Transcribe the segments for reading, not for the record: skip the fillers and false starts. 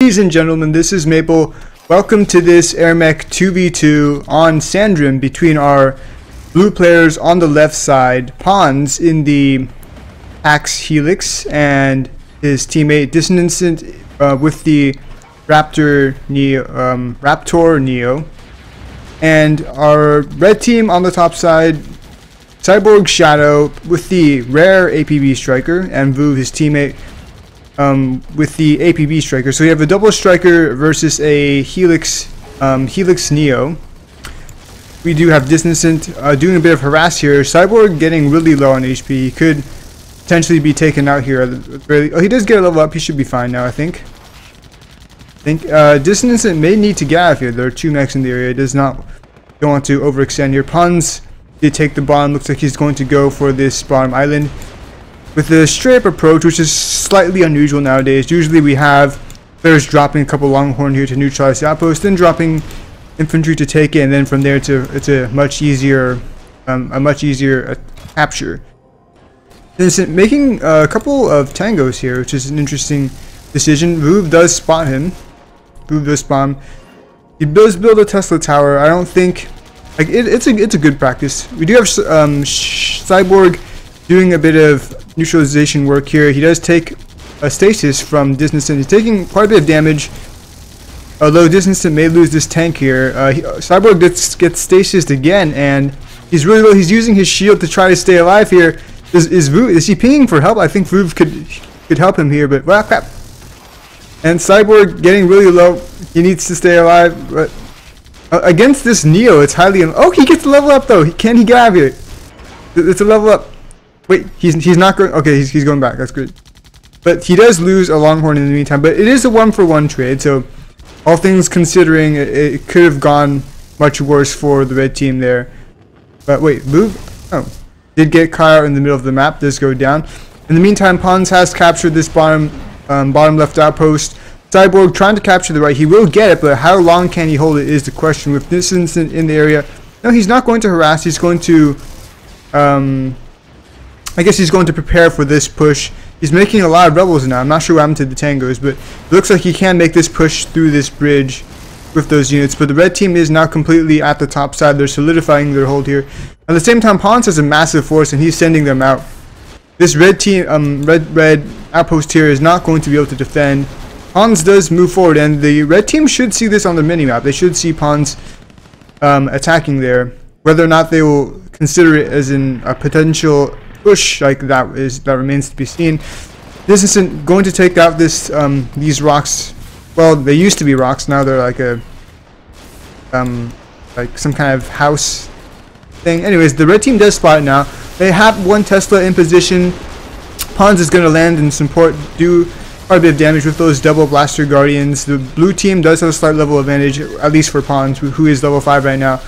Ladies and gentlemen, this is Maple. Welcome to this Airmech 2v2 on Sandrim between our blue players on the left side, Pawnz in the Axe Helix, and his teammate Dissonsant with the Raptor Neo, and our red team on the top side, CyborgShadow with the rare APB striker, and voov, his teammate, with the APB striker. So we have a double striker versus a Helix Neo. We do have Dissonsant doing a bit of harass here. Cyborg getting really low on HP. He could potentially be taken out here. Oh, he does get a level up. He should be fine now, I think. Dissonsant may need to get out of here. There are two mechs in the area. Don't want to overextend here. Pawnz did take the bottom. Looks like he's going to go for this bottom island with a straight up approach, which is slightly unusual nowadays. Usually we have players dropping a couple longhorn here to neutralize the outpost, then dropping infantry to take it, and then from there it's a much easier capture. Dissonsant making a couple of tangos here, which is an interesting decision. voov does spot him. voov does spot him. He does build a Tesla tower. I don't think like it's a good practice. We do have Cyborg doing a bit of neutralization work here. He does take a stasis from Dissonsant. He's taking quite a bit of damage. Although Dissonsant may lose this tank here, Cyborg gets stasised again, and he's really low. He's using his shield to try to stay alive here. Is he pinging for help? I think voov could help him here, but well, crap. And Cyborg getting really low. He needs to stay alive, but against this Neo, it's highly. Oh, he gets the level up though. Can he get out of here? It's a level up. Wait, he's not going. Okay, he's going back. That's good. But he does lose a longhorn in the meantime. But it is a 1-for-1 trade, so all things considering, it could have gone much worse for the red team there. But wait, voov, oh, did get caught out in the middle of the map. Does go down. In the meantime, Pawnz has captured this bottom left outpost. Cyborg trying to capture the right. He will get it, but how long can he hold it is the question. With Dissonsant in the area, no, he's not going to harass. He's going to I guess he's going to prepare for this push. He's making a lot of rebels now. I'm not sure what happened to the tangos, but it looks like he can make this push through this bridge with those units. But the red team is now completely at the top side. They're solidifying their hold here. At the same time, Pawnz has a massive force, and he's sending them out. This red team, red outpost here is not going to be able to defend. Pawnz does move forward, and the red team should see this on the minimap. They should see Pawnz attacking there. Whether or not they will consider it as a potential push like that remains to be seen. Dissonsant going to take out these rocks. Well, they used to be rocks. Now they're like like some kind of house thing. Anyways, the red team does spot it now. They have one Tesla in position. Pawnz is going to land and support, do quite a bit of damage with those double blaster guardians. The blue team does have a slight level advantage, at least for Pawnz, who is level 5 right now.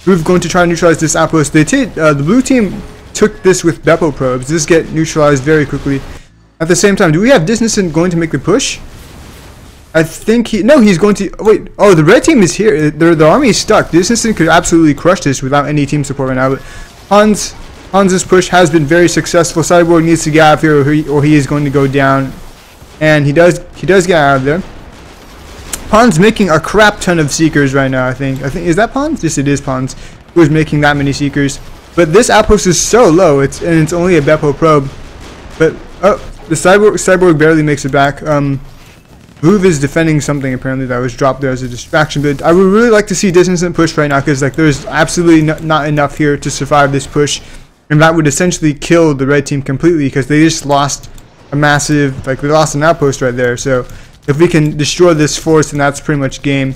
voov going to try to neutralize this outpost. The blue team took this with Beppo probes. This get neutralized very quickly. At the same time, do we have Dissonsant going to make the push? I think he's going to. Wait, oh, the red team is here. The army is stuck. Dissonsant could absolutely crush this without any team support right now. But Pawnz's push has been very successful. Cyborg needs to get out of here, or he is going to go down. And he does get out of there. Pawnz making a crap ton of seekers right now. I think is that Pawnz? Yes, it is Pawnz who is making that many seekers. But this outpost is so low, it's only a Beppo probe. But the cyborg barely makes it back. voov is defending something apparently that was dropped there as a distraction. But I would really like to see Dissonsant push right now, because like there's absolutely not enough here to survive this push, and that would essentially kill the red team completely, because they just lost a massive, they lost an outpost right there. So if we can destroy this force, then that's pretty much game.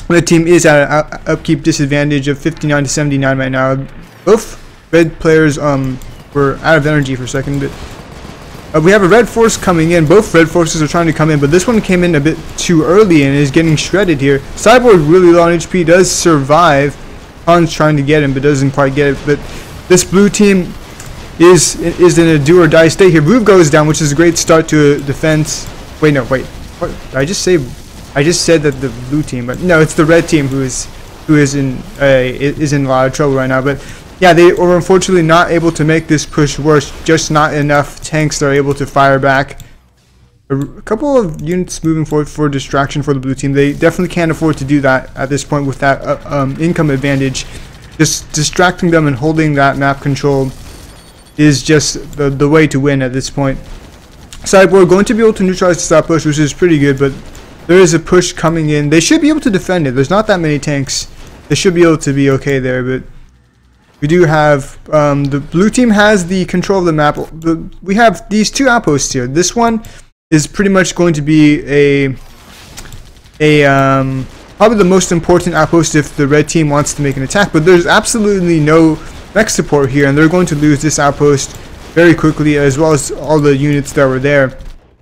The team is at an upkeep disadvantage of 59 to 79 right now. Both red players were out of energy for a second, but we have a red force coming in. Both red forces are trying to come in, but this one came in a bit too early and is getting shredded here. Cyborg really low on HP, does survive. Pawnz trying to get him, but doesn't quite get it. But this blue team is in a do or die state here. voov goes down, which is a great start to a defense. Wait, no, wait. What did I just say? I just said that the blue team, but no, it's the red team who is in a lot of trouble right now. But yeah, they were unfortunately not able to make this push worse. Just not enough tanks that are able to fire back. a couple of units moving forward for distraction for the blue team. They definitely can't afford to do that at this point with that income advantage. Just distracting them and holding that map control is just the way to win at this point. Cyborg going to be able to neutralize the stop push, which is pretty good, but there is a push coming in. They should be able to defend it. There's not that many tanks. They should be able to be okay there, but we do have the blue team has the control of the map. We have these two outposts here. This one is pretty much going to be probably the most important outpost if the red team wants to make an attack, but there's absolutely no mech support here, and they're going to lose this outpost very quickly, as well as all the units that were there,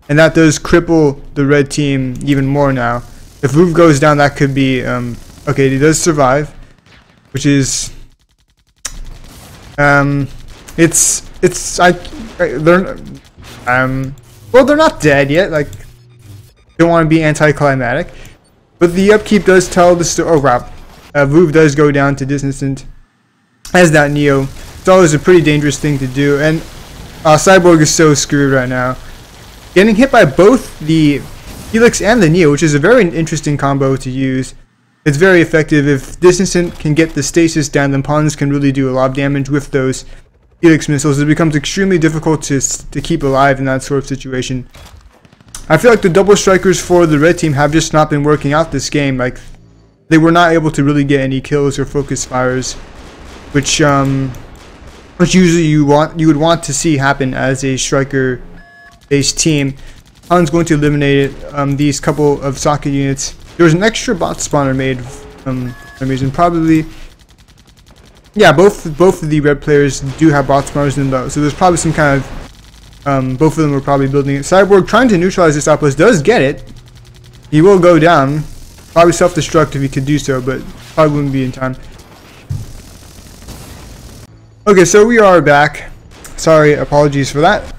and that does cripple the red team even more now. If Voov goes down, that could be okay. He does survive, which is well, they're not dead yet. Like, don't want to be anticlimactic, but the upkeep does tell the story. Oh wow, Voov does go down to Dissonsant as that Neo. It's always a pretty dangerous thing to do, and Cyborg is so screwed right now. Getting hit by both the Helix and the Neo, which is a very interesting combo to use. It's very effective. If Dissonsant can get the stasis down, then Pawnz can really do a lot of damage with those Helix missiles. It becomes extremely difficult to keep alive in that sort of situation. I feel like the double strikers for the red team have just not been working out this game. Like, they were not able to really get any kills or focus fires, which usually you would want to see happen as a striker based team. Pawnz going to eliminate these couple of socket units. There was an extra bot spawner made for some reason. Probably, yeah, both of the red players do have bot spawners in those, so there's probably some kind of both of them were probably building it. Cyborg trying to neutralize this outpost does get it. He will go down, probably self-destruct if he could do so, but probably wouldn't be in time. Okay, so we are back. Sorry, apologies for that.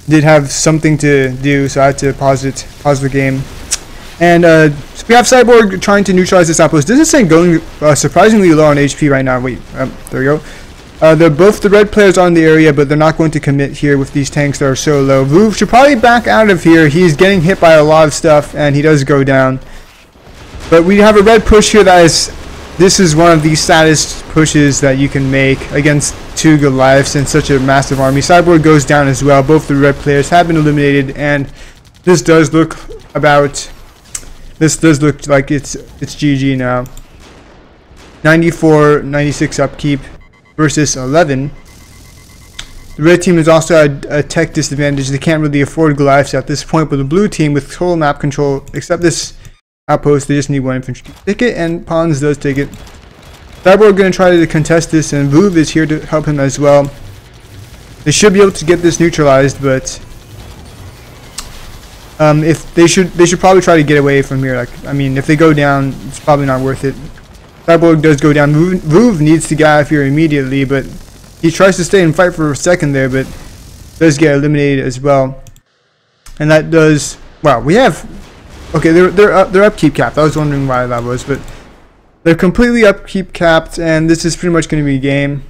Did have something to do, so I had to pause the game. And so we have Cyborg trying to neutralize this outpost. Dissonsant going surprisingly low on HP right now. Wait, there we go. Both the red players are in the area, but they're not going to commit here with these tanks that are so low. Voov should probably back out of here. He's getting hit by a lot of stuff, and he does go down. But we have a red push here that is... This is one of the saddest pushes that you can make against two Goliaths in such a massive army. Cyborg goes down as well. Both the red players have been eliminated, and this does look like it's GG now. 94, 96 upkeep versus 11. The red team is also at a tech disadvantage. They can't really afford Goliaths at this point, but the blue team with total map control, except this outpost, they just need one infantry ticket, and Pawnz does take it. Cyborg going to try to contest this, and Voov is here to help him as well. They should be able to get this neutralized, but if they should probably try to get away from here. Like, I mean, if they go down, it's probably not worth it. Cyborg does go down. Voov needs to get out of here immediately, but he tries to stay and fight for a second there, but does get eliminated as well. And that does... Wow, we have... Okay, they're upkeep capped. I was wondering why that was, but they're completely upkeep capped, and this is pretty much going to be a game.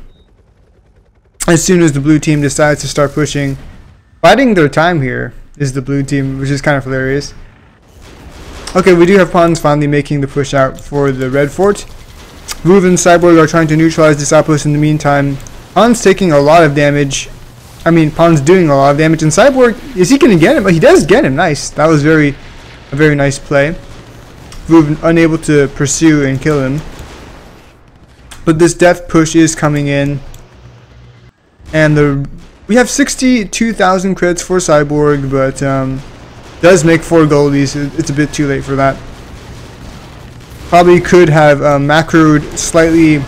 As soon as the blue team decides to start pushing, biding their time here is the blue team, which is kind of hilarious. Okay, we do have Pawnz finally making the push out for the red fort. Voov and Cyborg are trying to neutralize this outpost in the meantime. Pawnz taking a lot of damage. I mean, Pawnz doing a lot of damage, and Cyborg, is he going to get him? He does get him. Nice. That was a very nice play. Voov unable to pursue and kill him. But this death push is coming in. And we have 62,000 crits for Cyborg, but does make 4 goldies. It's a bit too late for that. Probably could have macroed slightly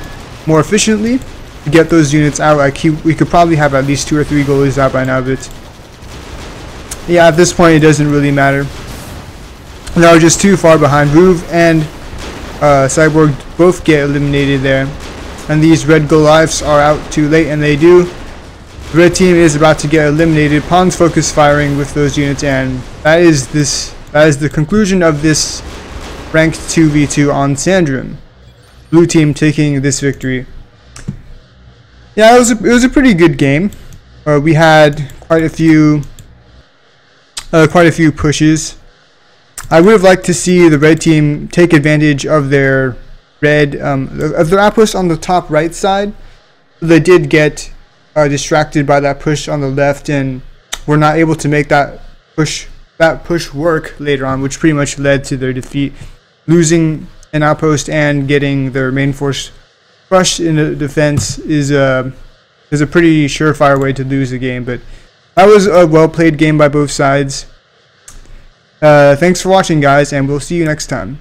more efficiently to get those units out. Like we could probably have at least 2 or 3 goldies out by now, but yeah, at this point it doesn't really matter. Now we're just too far behind. Voov and Cyborg both get eliminated there, and these red Goliaths are out too late, and they do. The red team is about to get eliminated. Pawnz focus firing with those units, and that is the conclusion of this ranked 2v2 on Sandrum. Blue team taking this victory. Yeah, it was a pretty good game. We had quite a few quite a few pushes. I would have liked to see the red team take advantage of their outpost on the top right side. They did get distracted by that push on the left and were not able to make that push work later on, which pretty much led to their defeat, losing an outpost and getting their main force crushed in the defense is a pretty surefire way to lose the game. But that was a well played game by both sides. Thanks for watching, guys, and we'll see you next time.